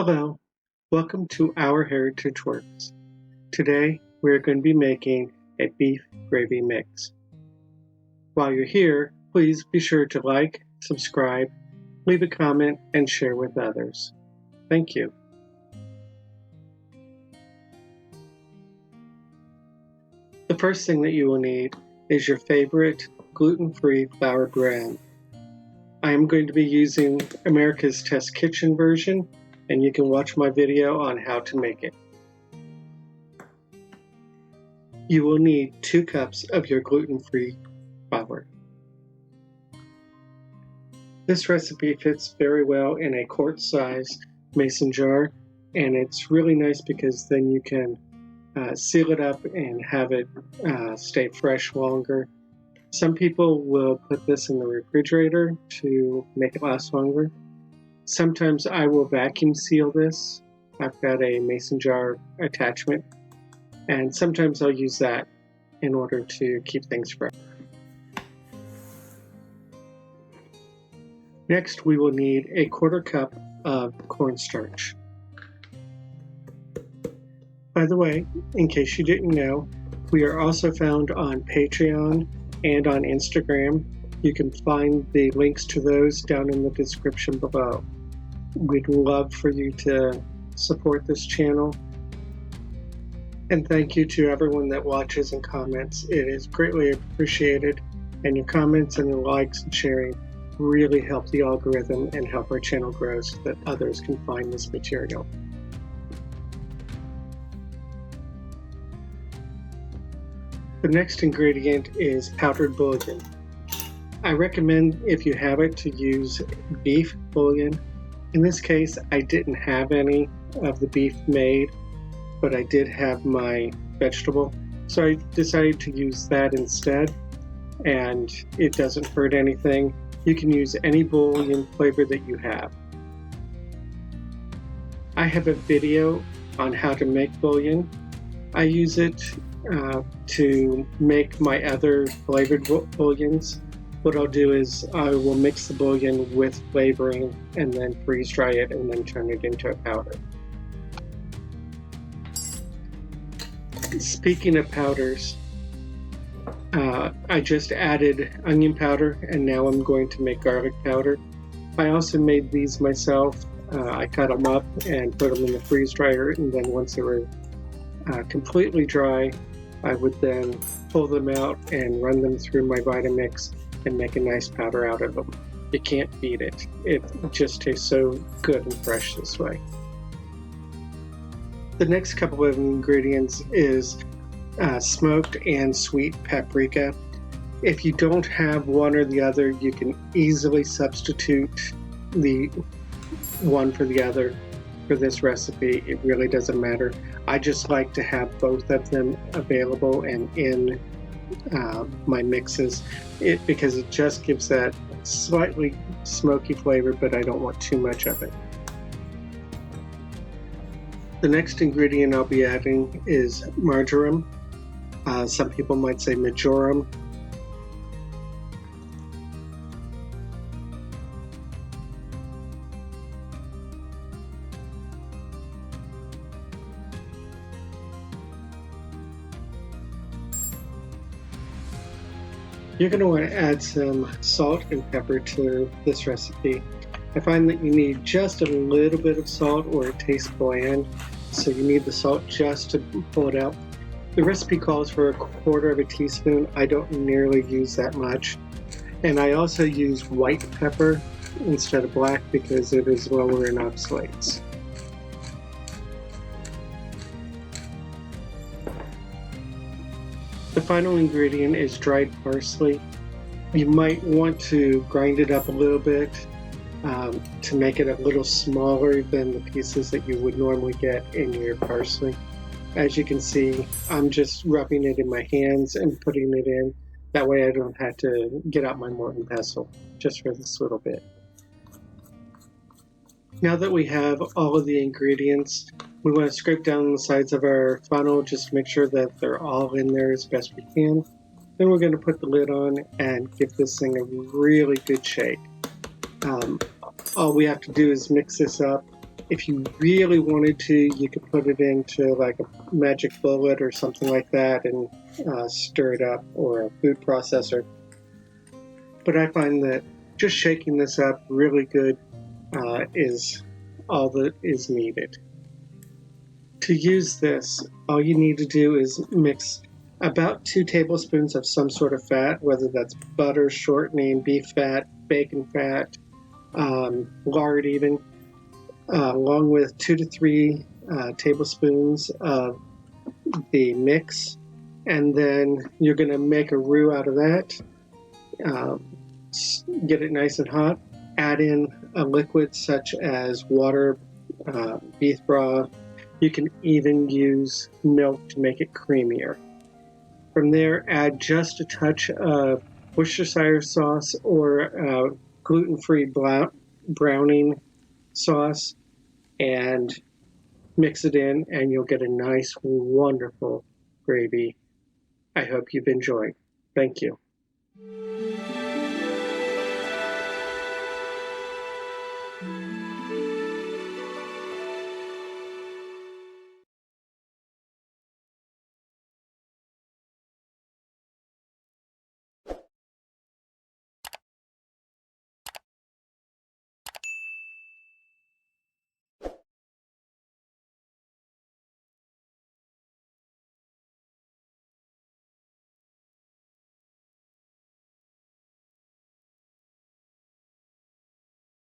Hello, welcome to Our Heritage Works. Today we're going to be making a beef gravy mix. While you're here, please be sure to like, subscribe, leave a comment, and share with others. Thank you. The first thing that you will need is your favorite gluten-free flour brand. I am going to be using America's Test Kitchen version, and you can watch my video on how to make it. You will need 2 cups of your gluten-free flour. This recipe fits very well in a quart-size mason jar, and it's really nice because then you can seal it up and have it stay fresh longer. Some people will put this in the refrigerator to make it last longer. Sometimes I will vacuum seal this. I've got a mason jar attachment, and sometimes I'll use that in order to keep things fresh. Next, we will need a 1/4 cup of cornstarch. By the way, in case you didn't know, we are also found on Patreon and on Instagram. You can find the links to those down in the description below. We'd love for you to support this channel. And thank you to everyone that watches and comments. It is greatly appreciated, and your comments and your likes and sharing really help the algorithm and help our channel grow so that others can find this material. The next ingredient is powdered bouillon. I recommend, if you have it, to use beef bouillon. In this case, I didn't have any of the beef made, but I did have my vegetable, so I decided to use that instead, and it doesn't hurt anything. You can use any bouillon flavor that you have. I have a video on how to make bouillon. I use it to make my other flavored bouillons. What I'll do is I will mix the bouillon with flavoring and then freeze dry it and then turn it into a powder. Speaking of powders, I just added onion powder, and now I'm going to make garlic powder. I also made these myself. I cut them up and put them in the freeze dryer, and then once they were completely dry, I would then pull them out and run them through my Vitamix and make a nice powder out of them. You can't beat it. It just tastes so good and fresh this way. The next couple of ingredients is smoked and sweet paprika. If you don't have one or the other, you can easily substitute the one for the other for this recipe. It really doesn't matter. I just like to have both of them available and in my mixes, because it just gives that slightly smoky flavor, but I don't want too much of it. The next ingredient I'll be adding is marjoram. Some people might say marjoram. You're going to want to add some salt and pepper to this recipe. I find that you need just a little bit of salt or it tastes bland, so you need the salt just to pull it out. The recipe calls for 1/4 teaspoon. I don't nearly use that much. And I also use white pepper instead of black because it is lower in oxalates. The final ingredient is dried parsley. You might want to grind it up a little bit to make it a little smaller than the pieces that you would normally get in your parsley. As you can see, I'm just rubbing it in my hands and putting it in. That way I don't have to get out my mortar and pestle just for this little bit. Now that we have all of the ingredients, we want to scrape down the sides of our funnel just to make sure that they're all in there as best we can. Then we're going to put the lid on and give this thing a really good shake. All we have to do is mix this up If you really wanted to, you could put it into like a magic bullet or something like that and stir it up, or a food processor. But I find that just shaking this up really good is all that is needed. To use this, all you need to do is mix about 2 tablespoons of some sort of fat, whether that's butter, shortening, beef fat, bacon fat, lard even, along with 2 to 3 tablespoons of the mix. And then you're going to make a roux out of that. Get it nice and hot. Add in a liquid such as water, beef broth. You can even use milk to make it creamier. From there, add just a touch of Worcestershire sauce or gluten-free browning sauce and mix it in, and you'll get a nice, wonderful gravy. I hope you've enjoyed. Thank you.